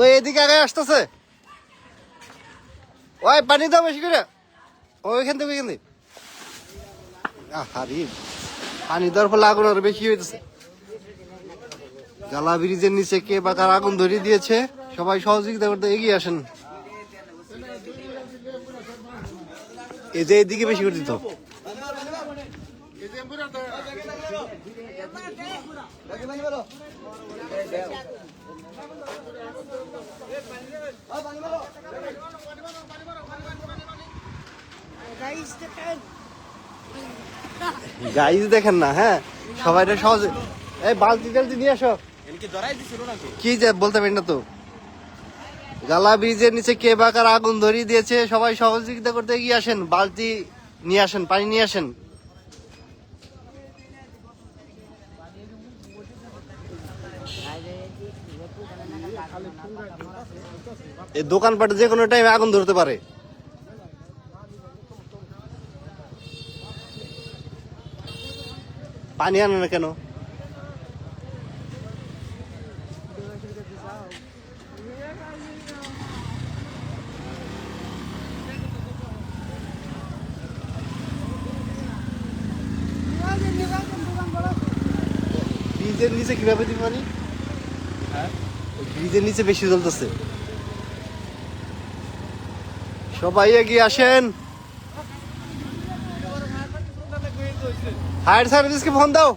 ওই এদিকে আগে আসতেছে, ওই পানি দাও বেশি করে, ওইখান থেকে ওইখান থেকে পানি দেওয়ার ফলে আগুন আরো বেশি হইতেছে। গালা ব্রিজের নিচে কে বা কার আগুন ধরিয়ে দিয়েছে, সবাই সহযোগিতা করতে এগিয়ে আসেন। এই যে এদিকে বেশি করে দিত। গাইজ দেখেন না, হ্যাঁ সবাই সহজে এই বালতি টালতি নিয়ে আসো। কি যে বলতে পারি না তো। গালা ব্রিজের নিচে কে বা কার আগুন ধরিয়ে দিয়েছে, সবাই সহযোগিতা করতে এগিয়ে আসেন, বালতি নিয়ে আসেন, পানি নিয়ে আসেন। এই দোকানপাটে যে কোনো টাইমে আগুন ধরতে পারে। পানি আনে না কেন? ব্রিজের নিচে কিভাবে দিই পানি? ব্রিজের নিচে বেশি জ্বলতেছে। সবাই এগিয়ে আসেন। ফায়ার সার্ভিসকে ফোন দাও।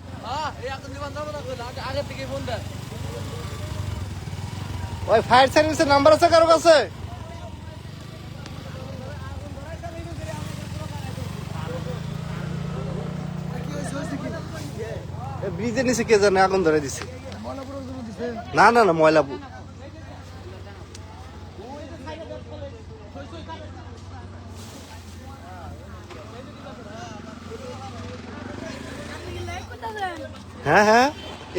ওই ফায়ার সার্ভিসের নাম্বার আছে কারো কাছে? ব্রিজের নিচে কে জানে আগুন ধরে দিছে। না না না, ময়লা। হ্যাঁ হ্যাঁ,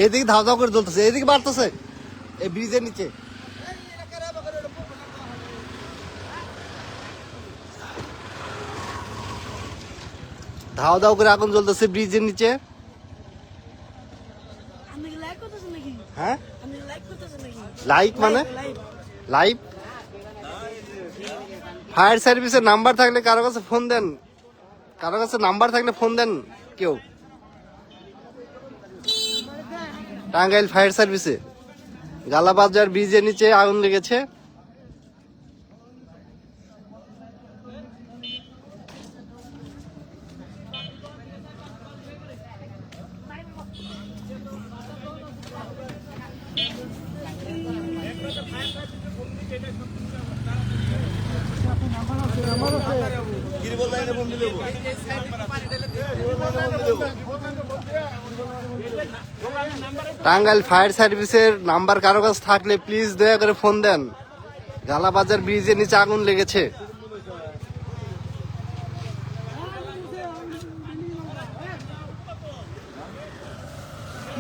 এদিকে ধাও ধাও করে জ্বলতেছে, এদিকে বাড়তেছে এই ব্রিজের নিচে। ধাও ধাও করে আগুন জ্বলতেছে ব্রিজের নিচে। হ্যাঁ লাইক মানে লাইভ। ফায়ার সার্ভিসের নাম্বার থাকলে কারো কাছে ফোন দেন, কারো কাছে নাম্বার থাকলে ফোন দেন কেউ। টাঙ্গাইল ফায়ার সার্ভিসে গালাবাজার ব্রিজের নিচে আগুন লেগেছে। টাঙ্গাইল ফায়ার সার্ভিসের নাম্বার কারো কাছে থাকলে প্লিজ দয়া করে ফোন দেন। গালাবাজার ব্রিজের নিচে আগুন লেগেছে।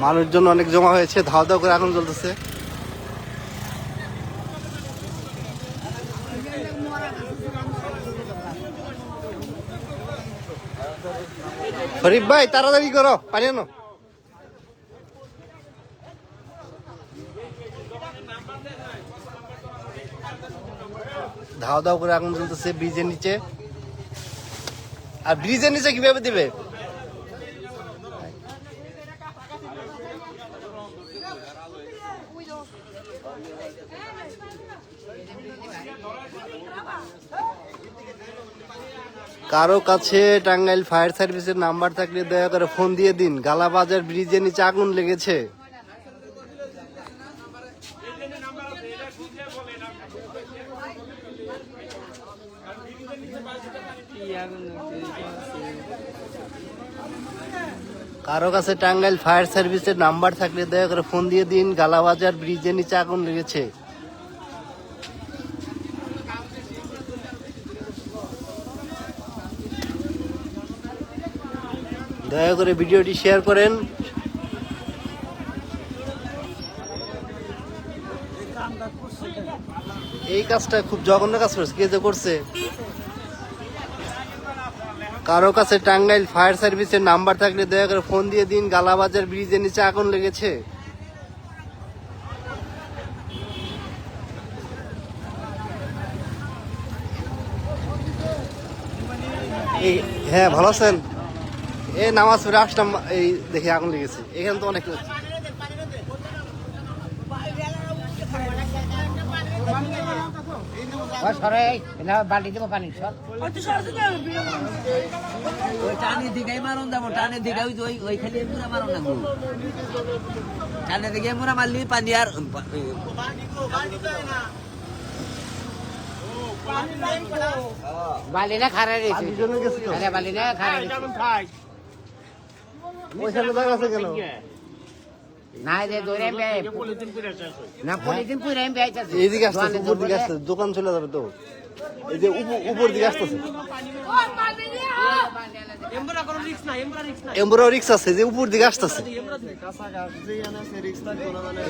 মানুষজন অনেক জমা হয়েছে, ধাও ধাও করে আগুন জ্বলতেছে। শরীফ ভাই তাড়াতাড়ি করো, পানি আনো। ধাও ধাও করে আগুন জ্বলতেছে ব্রিজের নিচে। আর ব্রিজের নিচে কিভাবে দিবে? কারো কাছে টাঙ্গাইল ফায়ার সার্ভিসের নাম্বার থাকলে দয়া করে ফোন দিয়ে দিন। গালাবাজার ব্রিজের নিচে আগুন লেগেছে। কারো কাছে টাঙ্গাইল ফায়ার সার্ভিসের নাম্বার থাকলে দয়া করে ফোন দিয়ে দিন। গালাবাজার ব্রিজের নিচে আগুন লেগেছে। দয়া করে ভিডিওটি শেয়ার করেন। এই কাজটা খুব জঘন্য কাজ করছে, কে যে করছে। কারো কাছে টাঙ্গাইল ফায়ার সার্ভিসের নাম্বার থাকলে দয়া করে ফোন দিয়ে দিন। গালাবাজার ব্রিজের নিচে আগুন লেগেছে। হ্যাঁ ভালো আছেন? এই নামাজ পড়ে আসলাম, এই দেখে আগুন লেগেছে। এখানে তো অনেক বাল্টি দেবো পানি সর টানে দিকে মারুন যাবো টানে দিকে ওই খালি মুরা মারুন না টানে দিকে মুরা মারলি পানি আর বালি না খারা রেছে বালি না খারা ওইখানে দাগ আছে কেন? না যে দৌড়ে না পলিথিন পুরে এইদিকে আসতেছে, উপর দিকে আসতেছে, দোকান চলে যাবে তো। এই যে উপর দিকে আসতেছে, এমবুরা রিক্স আছে, যে উপর দিকে আসতেছে।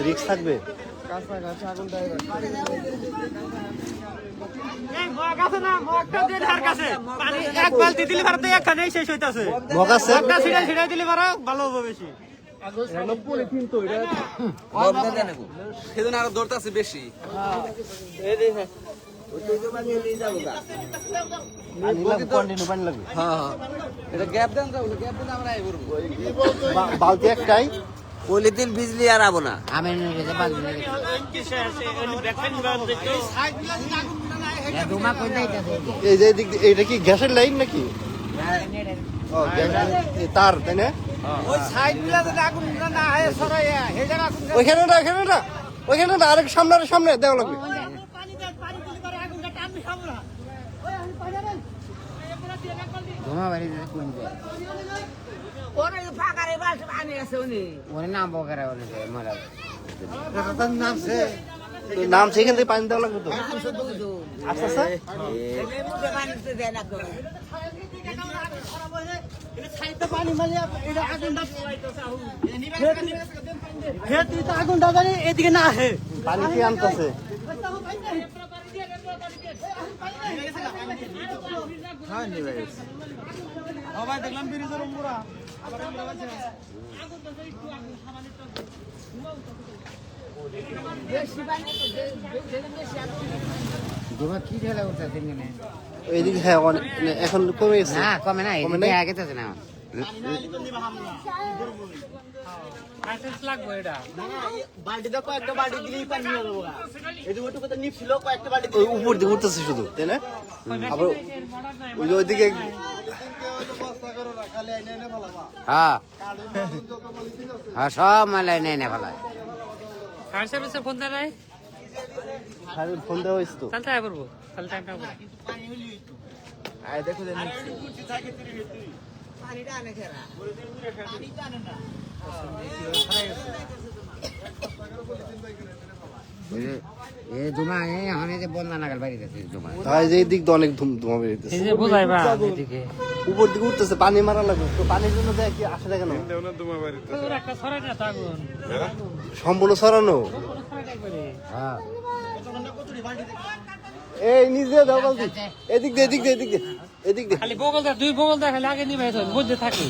রিক্স থাকবে। সেদিন আরো দৌড়তে বেশি। বালতি একটাই, পলিথিন বিজলি আর আবো না আমি এই যে এদিক দিয়ে- এইটা কি গ্যাসের লাইন নাকি? ও, এই তার, তাই না? ওইখানে না, এখানে না, ওইখানে না, আরেক সামনে, আরেক সামনে দেওয়া লাগবে। ধোঁয়া বাড়ি কোন যায় ওরে নাম বকারে ওরে মারা নামছে, এখান থেকে পানি দেওয়া লাগবে তো। আচ্ছা আচ্ছা, এদিকে না আহে পানি কি আনতেছে? দেখলাম ব্রিজের উপরা ধোঁয়া কি ঢেলা উঠতেছে এখানে এইদিকে হ্যাঁ এখন কমে গেছে। না কমে না কমে এদিকে নাই? আগে তো না বালতিতে কয়েকটা বালতি দিলেই পানি হয়ে যাবো এদিকে ওটুকু তো নিপছিল কয়েকটা বালতি ওই উপর দিকে উঠতেছে শুধু, তাই না? আবার ওই যে ওইদিকে হ্যাঁ হ্যাঁ সব মালাই নেই না ভালো ফায়ার সার্ভিসে ফোন দেয় নাই ফোন দেওয়া হয়েছে তো। তাহলে তাই করবো তাহলে টাইমটা এই ধোঁয়া এখন যে বন্যা নাগাল বাড়িতে ধোঁয়া তাই যে এই দিক দিয়ে অনেক ধোঁয়া বেরিয়েছে। এই যে বুঝাইবা এদিকে উপর দিকে উঠতেছে, পানি মারা লাগবে তো। পানির জন্য দেখ কি আসে কেন? তোর একটা ছড়াই না তাগুন সম্পূর্ণ সরানো। হ্যাঁ এই নিজে দাও বালতি, এদিক দিয়ে, এদিক দিয়ে, এদিক দিয়ে, এদিক দিয়ে। খালি বগল দা দুই বগল দা খালি আগে নিবে বুঝতে থাকি